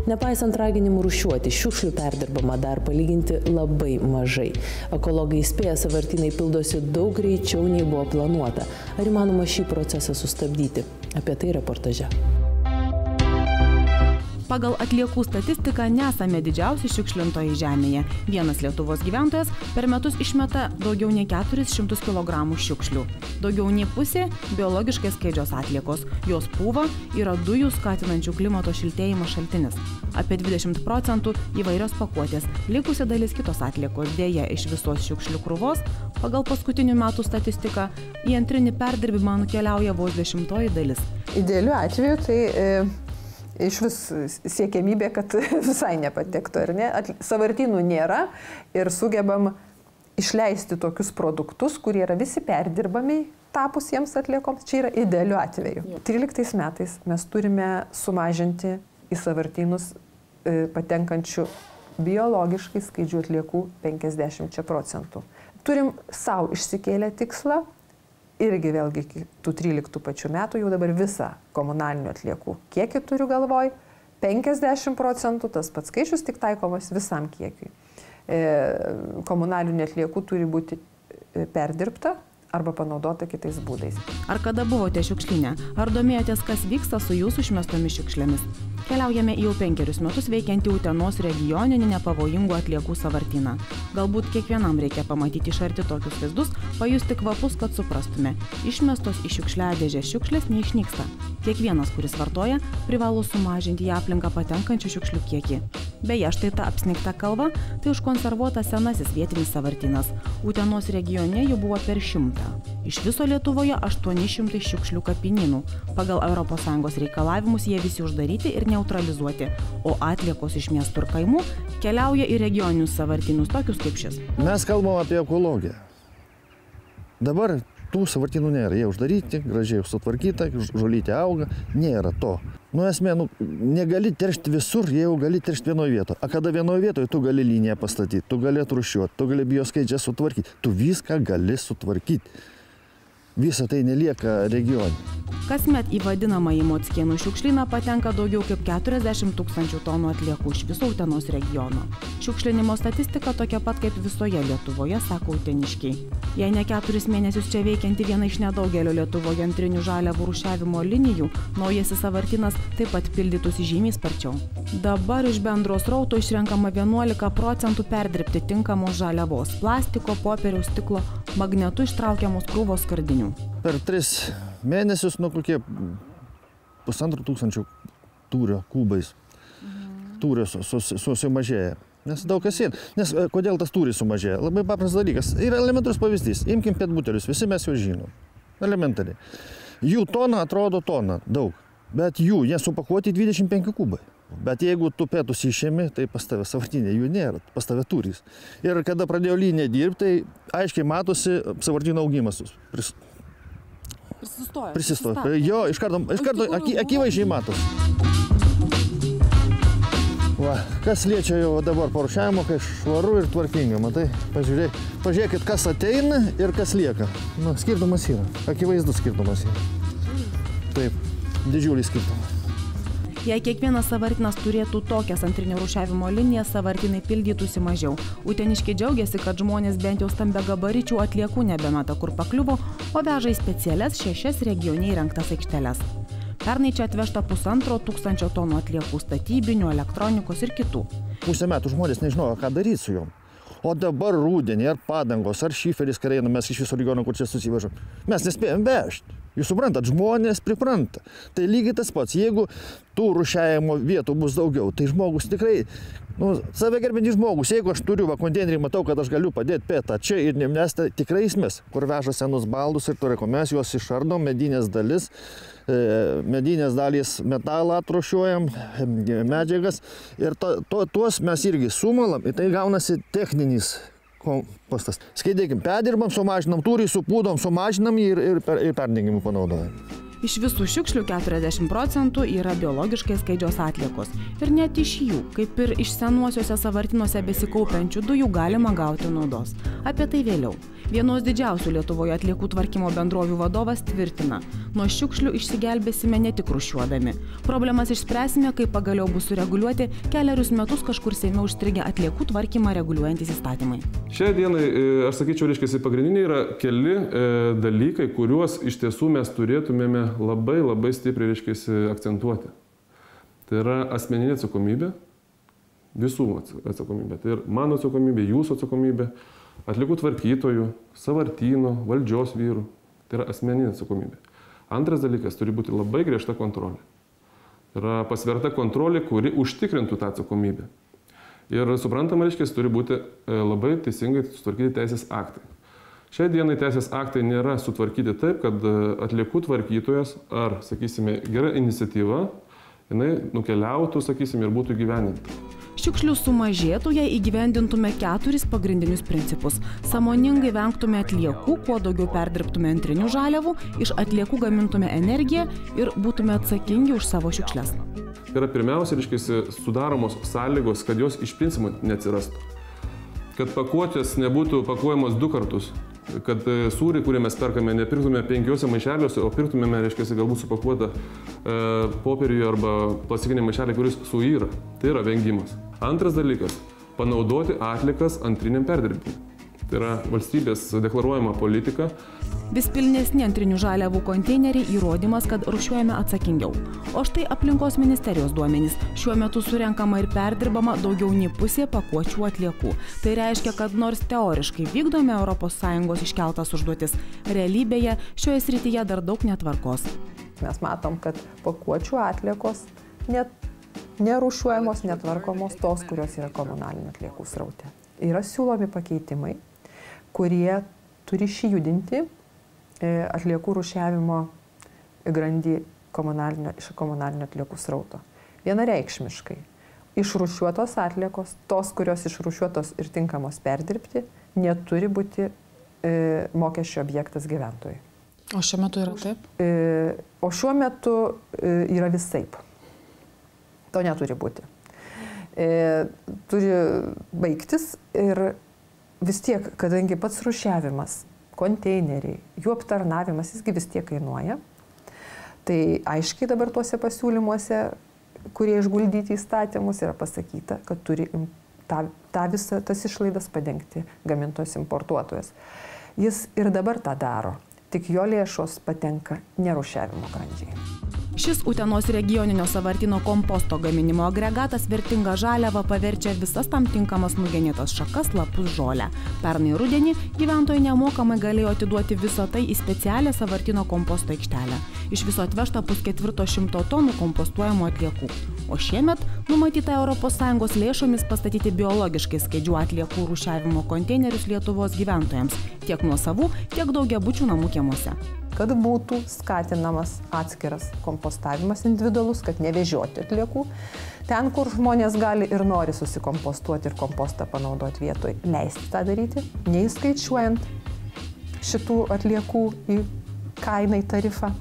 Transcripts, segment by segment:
Nepaisant raginimų rūšiuoti, šiukšlių perdirbama dar palyginti labai mažai. Ekologai įspėja, sąvartynai pildosi daug greičiau nei buvo planuota. Ar įmanoma šį procesą sustabdyti? Apie tai reportaže. Pagal atliekų statistiką nesame didžiausi šiukšlintojai žemėje. Vienas Lietuvos gyventojas per metus išmeta daugiau nei 400 kg šiukšlių. Daugiau nei pusė biologiškai skaidžios atliekos. Jos pūva yra dujų skatinančių klimato šiltėjimo šaltinis. Apie 20% įvairios pakuotės. Likusi dalis kitos atliekos. Deja, iš visos šiukšlių krūvos, pagal paskutinių metų statistiką, į antrinį perdirbimą nukeliauja vos 10% dalis. Idealiu atveju tai iš vis siekiamybė, kad visai nepatektų, ar ne? Sąvartynų nėra ir sugebam išleisti tokius produktus, kurie yra visi perdirbami tapus jiems atliekoms. Čia yra idealiu atveju. 13 metais mes turime sumažinti į sąvartynus patenkančių biologiškai skaidžių atliekų 50%. Turim savo išsikėlę tikslą. Irgi vėlgi tų 13 pačių metų jau dabar visą komunalinių atliekų kiekį turiu galvoj, 50%, tas pats skaičius tik taikomas visam kiekiui. Komunalinių atliekų turi būti perdirbta arba panaudota kitais būdais. Ar kada buvote šiukšlyne? Ar domėjotės, kas vyksta su jūsų išmestomis šiukšlėmis? Keliaujame į jau 5 metus veikiantį Utenos regioninį nepavojingų atliekų sąvartyną. Galbūt kiekvienam reikia pamatyti iš arti tokius vaizdus, pajusti kvapus, kad suprastume. Išmestos į šiukšliadėžę šiukšlės neišnyksta. Kiekvienas, kuris vartoja, privalo sumažinti į aplinką patenkančių šiukšlių kiekį. Beje, štai ta apsnigta kalva, tai užkonservuotas senasis vietinis sąvartynas. Utenos regione jų buvo per 100. Iš viso Lietuvoje 800 šiukšlių kapinynų. Pagal ES reikalavimus jie visi uždaryti ir neutralizuoti, o atliekos iš miestų ir kaimų keliauja į regioninius sąvartynus, tokius kaip šis. Mes kalbam apie ekologiją. Dabar tų sąvartynų nėra, jie uždaryti, gražiai sutvarkyta, žolytė auga, nėra to. Esmė, negali teršti visur, jeigu gali teršti vienoje vietoje. A kada vienoje vietoje tu gali liniją pastatyti, tu gali atrūšiuoti, tu gali bioskaidžią sutvarkyti, tu viską gali sutvarkyti. Visa tai nelieka regione. Kasmet į vadinamąjį Mockėnų šiukšlyną patenka daugiau kaip 40 000 tonų atliekų iš viso Utenos regiono. Šiukšlinimo statistika tokia pat kaip visoje Lietuvoje, sako uteniškiai. Jei ne 4 mėnesius čia veikianti viena iš nedaugelio Lietuvoje antrinių žaliavų rūšiavimo linijų, naujasis sąvartynas taip pat pildytųsi žymiai sparčiau. Dabar iš bendro srauto išrenkama 11% perdirbti tinkamos žaliavos, plastiko, popieriaus, stiklo, magnetu ištraukiamos krūvos skardinių. Per 3 mėnesius kokie 1500 tūrio kubais. Tūrio susimažėja. Nes daug kas yra. Nes kodėl tas tūris sumažėja? Labai paprastas dalykas. Yra elementarus pavyzdys. Imkim PET butelius, visi mes jau žinom. Elementariai. Jų tona atrodo tona, daug. Bet jų, jie supakuoti 25 kubai. Bet jeigu tu pėtus išėmi, tai pas tave sąvartynė jų nėra, pas tave tūris. Ir kada pradėjo liniją dirbti, tai aiškiai matosi sąvartyno augimas. Prisistojo. Jo, iš karto akivaizdžiai matosi. Va, kas liečia jau dabar parūšiavimo, kai švaru ir tvarkinga, matai, pažiūrėkit, kas ateina ir kas lieka. Skirtumas yra, akivaizdus skirtumas yra. Taip, didžiulis skirtumas. Jei kiekvienas sąvartynas turėtų tokias antrinio rūšiavimo linijas, sąvartynai pildytųsi mažiau. Uteniškiai džiaugiasi, kad žmonės bent jau stambiagabaričių atliekų nebemeta kur pakliuvo, o veža į specialias 6 regioniai įrengtas aikšteles. Pernai čia atvežta 1500 tonų atliekų statybinių, elektronikos ir kitų. Pusę metų žmonės nežinojo, ką daryti su jom. O dabar rudenį, ar padangos, ar šiferis, kai einam mes iš viso regiono, kur čia susivežam, mes nespėjom vežti. Jūs suprantat, žmonės pripranta. Tai lygiai tas pats, jeigu tų rūšiavimo vietų bus daugiau, tai žmogus tikrai, save gerbintis žmogus, jeigu aš turiu konteinerį, matau, kad aš galiu padėti pėtą čia ir nes tai tikrai mes, kur veža senus baldus ir turėko, mes juos išardom, medinės dalis, medinės dalys metalą atrūšiuojam, medžiagas ir tuos mes irgi sumalam ir tai gaunasi techninis kompostas. Skaidėkim, perdirbam, sumažinam tūrį, supūdom, sumažinam ir perdengimų panaudojam. Iš visų šiukšlių 40% yra biologiškai skaidžios atliekos. Ir net iš jų, kaip ir iš senuosiuose sąvartynuose besikaupiančių dujų, galima gauti naudos. Apie tai vėliau. Vienos didžiausių Lietuvoje atliekų tvarkymo bendrovių vadovas tvirtina, nuo šiukšlių išsigelbėsime ne tik rūšiuodami. Problemas išspręsime, kai pagaliau bus sureguliuoti 4 metus kažkur Seime užstrigę atliekų tvarkymą reguliuojantys įstatymai. Šiai dienai, aš sakyčiau, pagrindiniai yra keli dalykai, kuriuos iš tiesų mes turėtumėme labai stipriai akcentuoti. Tai yra asmeninė atsakomybė, visų atsakomybė. Tai yra mano atsakomybė, jūsų atsakomybė, atliekų tvarkytojų, sąvartynų, valdžios vyrų. Tai yra asmeninė atsakomybė. Antras dalykas, turi būti labai griežta kontrolė. Tai yra pasverta kontrolė, kuri užtikrintų tą atsakomybę. Ir suprantama, turi būti labai teisingai sutvarkyti teisės aktai. Šiai dienai teisės aktai nėra sutvarkyti taip, kad atliekų tvarkytojas ar, sakysime, gera iniciatyva, jinai nukeliautų, sakysime, ir būtų gyveninta. Šiukšlių sumažėtų, jei įgyvendintume 4 pagrindinius principus. Sąmoningai vengtume atliekų, kuo daugiau perdirbtume antrinių žaliavų, iš atliekų gamintume energiją ir būtume atsakingi už savo šiukšles. Tai yra pirmiausia, sudaromos sąlygos, kad jos iš principo neatsirastų. Kad pakuotės nebūtų pakuojamos 2 kartus. Kad sūrį, kurį mes perkame, nepirktume 5 maišeliuose, o pirktumėme, galbūt supakuotą popieriuje arba plastikinį maišelį, kuris suyra. Tai yra vengimas. Antras dalykas – panaudoti atliekas antriniam perdirbimui. Tai yra valstybės deklaruojama politika. Vis pilnesni antrinių žaliavų konteineriai įrodymas, kad rūšiuojame atsakingiau. O štai aplinkos ministerijos duomenys. Šiuo metu surenkama ir perdirbama daugiau nei pusė pakuočių atliekų. Tai reiškia, kad nors teoriškai vykdome ES iškeltas užduotis, realybėje šioje srityje dar daug netvarkos. Mes matom, kad pakuočių atliekos nerūšiuojamos, netvarkomos tos, kurios yra komunalinių atliekų sraute. Yra siūlomi pakeitimai, kurie turi išjudinti atliekų rūšiavimo grandį iš komunalinio atliekų srauto. Vienareikšmiškai. Išrūšiuotos atliekos, tos, kurios išrūšiuotos ir tinkamos perdirbti, neturi būti mokesčio objektas gyventojui. O šiuo metu yra taip? O šiuo metu yra visaip. To neturi būti. Turi baigtis ir vis tiek, kadangi pats rūšiavimas, konteineriai, jų aptarnavimas, jisgi vis tiek kainuoja. Tai aiškiai dabar tuose pasiūlymuose, kurie išguldyti įstatymus, yra pasakyta, kad turi tas išlaidas padengti gamintojas importuotojas. Jis ir dabar tą daro, tik jo lėšos patenka nerūšiavimo grandžiai. Šis Utenos regioninio sąvartyno komposto gaminimo agregatas vertingą žaliavą paverčia visas tam tinkamas nugenėtas šakas, lapus, žolę. Pernai rudenį gyventojai nemokamai galėjo atiduoti visą tai į specialią sąvartyno komposto aikštelę. Iš viso atvežta 400 tonų kompostuojamų atliekų. O šiemet numatyta ES lėšomis pastatyti biologiškai skaidžių atliekų rūšiavimo konteinerius Lietuvos gyventojams, tiek nuosavų, tiek daugiabučių namų kiemuose. Kad būtų skatinamas atskiras kompostavimas individualus, kad nevežioti atliekų. Ten, kur žmonės gali ir nori susikompostuoti ir kompostą panaudoti vietoj, leisti tą daryti, neįskaičiuojant šitų atliekų į kainą, į tarifą.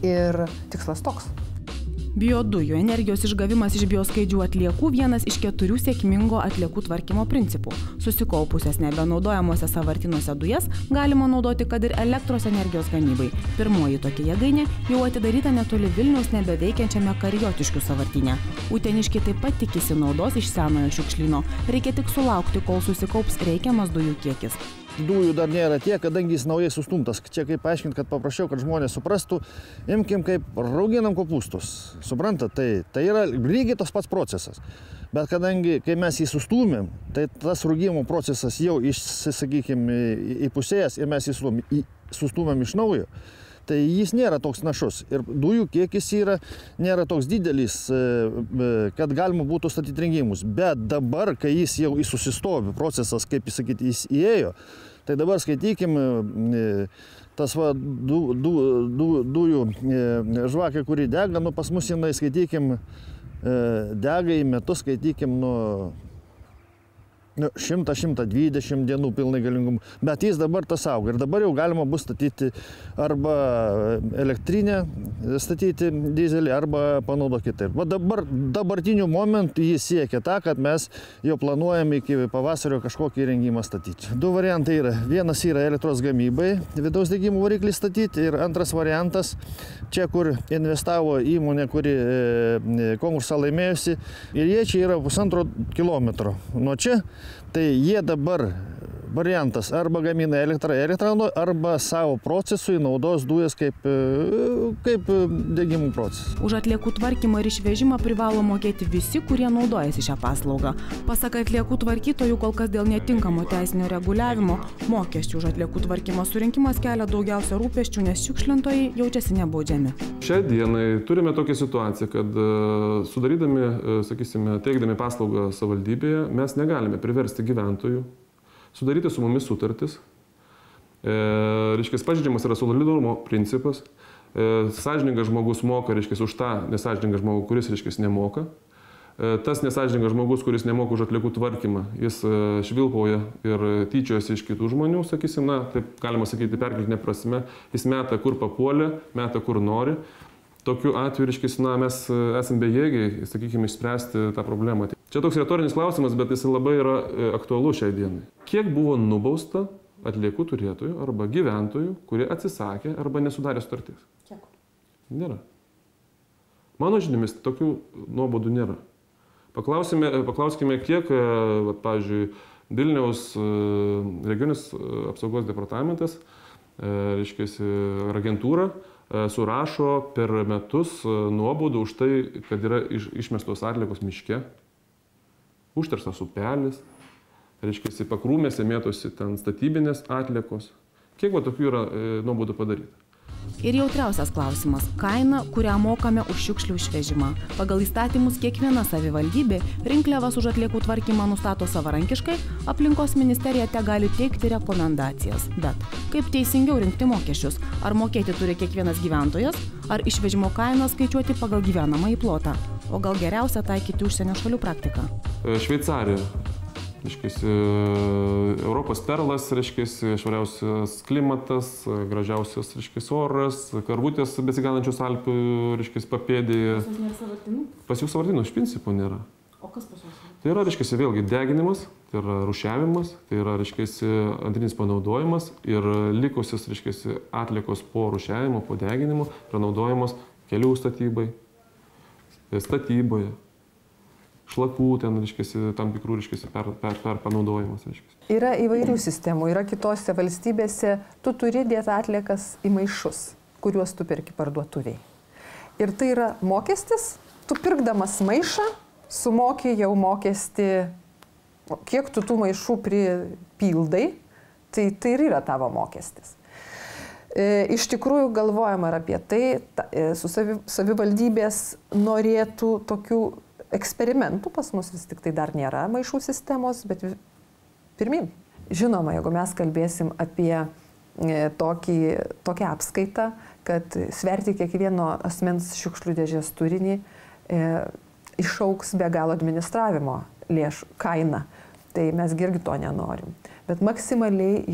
Ir tikslas toks. Biodujų energijos išgavimas iš bioskaidžių atliekų vienas iš 4 sėkmingo atliekų tvarkymo principų. Susikaupusias nebenaudojamuose sąvartynuose dujas galima naudoti, kad ir elektros energijos gamybai. Pirmoji tokia jėgainė jau atidaryta netoli Vilniaus nebeveikiančiame Karijotiškių sąvartyne. Uteniškiai taip pat tikisi naudos iš senojo šiukšlyno. Reikia tik sulaukti, kol susikaups reikiamas dujų kiekis. Dujų dar nėra tiek, kadangi jis naujai sustumtas. Čia kaip paaiškinti, kad paprašiau, kad žmonės suprastų, imkim kaip rauginam kopūstus. Suprantat, tai yra lygiai tas pats procesas. Bet kadangi, kai mes jį sustūmėm, tai tas rūgimo procesas jau sakykime, įpusėjęs ir mes jį sustūmėm iš naujo, tai jis nėra toks našus. Ir dujų kiekis nėra toks didelis, kad galima būtų statyti rengimus. Bet dabar, kai jis jau susistovi, procesas, kaip sakyti, jis įėjo, tai dabar skaitykim, tas dujų žvakė, kuri dega, pas mus jinai, skaitykim, dega į metus, skaitykim, 100-120 dienų pilnai galingumų, bet jis dabar tas auga ir dabar jau galima bus statyti arba elektrinę, statyti dizelį arba panaudoti kitaip. Va dabartiniu momentu jis siekia tą, kad mes jau planuojame iki pavasario kažkokį įrengimą statyti. Du variantai yra. Vienas yra elektros gamybai, vidaus degimo variklį statyti, ir antras variantas, čia kur investavo įmonė, kuri konkursą laimėjusi, ir jie čia yra 1,5 kilometro nuo čia, tai jie dabar variantas arba gamina elektrą, arba savo procesui naudos dujas kaip degimų procesas. Už atliekų tvarkymą ir išvežimą privalo mokėti visi, kurie naudojasi šią paslaugą. Pasak atliekų tvarkytojų, kol kas dėl netinkamo teisinio reguliavimo mokesčių už atliekų tvarkymo surinkimas kelia daugiausia rūpesčių, nes šiukšlintojai jaučiasi nebaudžiami. Šiai dienai turime tokią situaciją, kad sudarydami, sakysime, teikdami paslaugą savivaldybėje, mes negalime priversti gyventojų sudaryti su mumis sutartis. Reiškia, pažeidžiamas yra solidarumo principas. Sąžiningas žmogus moka, reiškia, už tą nesąžiningą žmogų, kuris, reiškia, nemoka. Tas nesąžiningas žmogus, kuris nemoka už atliekų tvarkymą, jis švilpauja ir tyčiojasi iš kitų žmonių, sakysim, na, taip galima sakyti perkeltinė prasme. Jis meta kur papuolė, meta kur nori. Tokiu atveju, reiškia, na, mes esame bejėgiai, sakykime, išspręsti tą problemą. Čia toks retorinis klausimas, bet jis labai yra aktualus šiai dienai. Kiek buvo nubausta atliekų turėtojų arba gyventojų, kurie atsisakė arba nesudarė sutarties? Kiek? Nėra. Mano žiniomis, tokių nuobaudų nėra. Paklauskime, kiek, pavyzdžiui, Vilniaus regioninis apsaugos departamentas, reiškia, agentūra, surašo per metus nuobaudų už tai, kad yra išmestos atliekos miške, užterštas upelis, reiškia, pakrūmėse mėtosi ten statybinės atliekos. Kiek va tokių yra nuobaudų padaryta? Ir jautriausias klausimas – kaina, kurią mokame už šiukšlių išvežimą. Pagal įstatymus kiekviena savivaldybė rinkliavas už atliekų tvarkymą nustato savarankiškai, aplinkos ministerija te gali teikti rekomendacijas. Bet kaip teisingiau rinkti mokesčius? Ar mokėti turi kiekvienas gyventojas, ar išvežimo kainą skaičiuoti pagal gyvenamąjį plotą? O gal geriausia taikyti užsienio šalių praktiką? Šveicarija. Reiškiasi, Europos perlas, reiškiasi, švariausias klimatas, gražiausias, reiškiasi, oras, karvutės besiganančius Alpių, reiškiasi, papėdėje. Pas jūs nėra savartinų? Pas jų savartinų iš principo nėra. O kas pas jūs? Tai yra, reiškiasi, vėlgi deginimas, tai yra rūšiavimas, tai yra, reiškiasi, antrinis panaudojimas ir likusios, reiškiasi, atliekos po rūšiavimo, po deginimo yra naudojamos kelių statybai, statyboje. Šlakų ten, reiškiasi, tam tikrų, reiškiasi, per panaudojimas, reiškiasi. Yra įvairių sistemų, yra kitose valstybėse, tu turi dėti atliekas į maišus, kuriuos tu perki parduotuviai. Ir tai yra mokestis, tu pirkdamas maišą, sumoki jau mokestį, kiek tu tų maišų pripildai, tai ir yra tavo mokestis. Iš tikrųjų galvojama ir apie tai, savivaldybės norėtų tokių eksperimentų, pas mus vis tik tai dar nėra maišų sistemos, bet pirmin. Žinoma, jeigu mes kalbėsim apie tokią apskaitą, kad sverti kiekvieno asmens šiukšlių dėžės turinį išauks be galo administravimo lėšų kaina, tai mes irgi to nenorim. Bet maksimaliai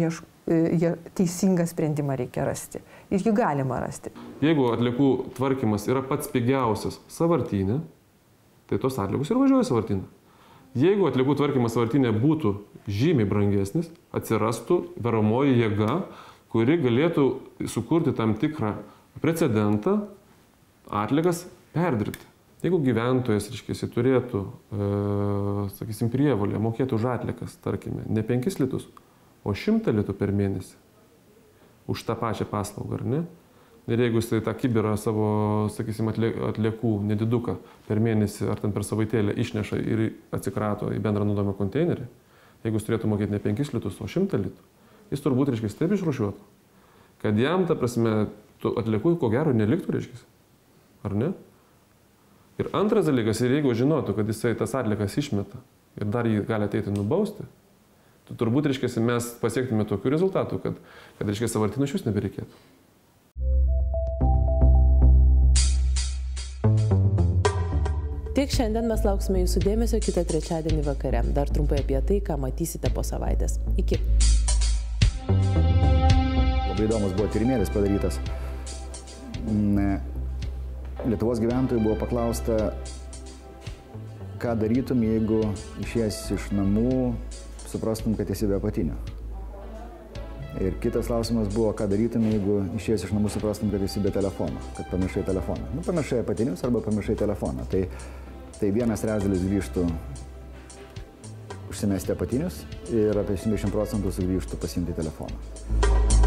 teisingą sprendimą reikia rasti. Ir jį galima rasti. Jeigu atliekų tvarkymas yra pats pigiausias sąvartyne, tai tos atliekos ir važiuoja sąvartyną. Jeigu atliekų tvarkymas sąvartynė būtų žymiai brangesnis, atsirastų varomoji jėga, kuri galėtų sukurti tam tikrą precedentą atliekas perdirbti. Jeigu gyventojas, reiškia, turėtų, sakysim, prievolę mokėti už atliekas, tarkime, ne 5 litus, o 100 litų per mėnesį už tą pačią paslaugą, ar ne? Ir jeigu jis tą kibirą savo, sakysim, atliekų nediduką per mėnesį ar ten per savaitėlę išneša ir atsikrato į bendrą naudojimo konteinerį, jeigu jis turėtų mokėti ne 5 litus, o 100 litų, jis turbūt, reiškia, taip išrūšiuotų, kad jam, ta prasme, atliekų ko gero neliktų, reiškia, ar ne? Ir antras dalykas, ir jeigu žinotų, kad jisai tas atliekas išmeta ir dar jį gali ateiti nubausti, tai turbūt, reiškia, mes pasiektume tokių rezultatų, kad reiškia, sąvartynų iš vis nebereikėtų. Tiek šiandien, mes lauksime jūsų dėmesio kitą trečiadienį vakare. Dar trumpai apie tai, ką matysite po savaitės. Iki. Labai įdomus buvo tyrimėlis padarytas. Lietuvos gyventojų buvo paklausta, ką darytum, jeigu išėjęs iš namų, suprastum, kad esi be apatinių. Ir kitas klausimas buvo, ką darytum, jeigu išėjęs iš namų, suprastum, kad esi be telefono, kad pamiršai telefoną. Nu, pamiršai apatinius arba pamiršai telefoną. Tai vienas trečdalis grįžtų užsimesti apatinius ir apie 70% sugrįžtų pasiimti telefoną.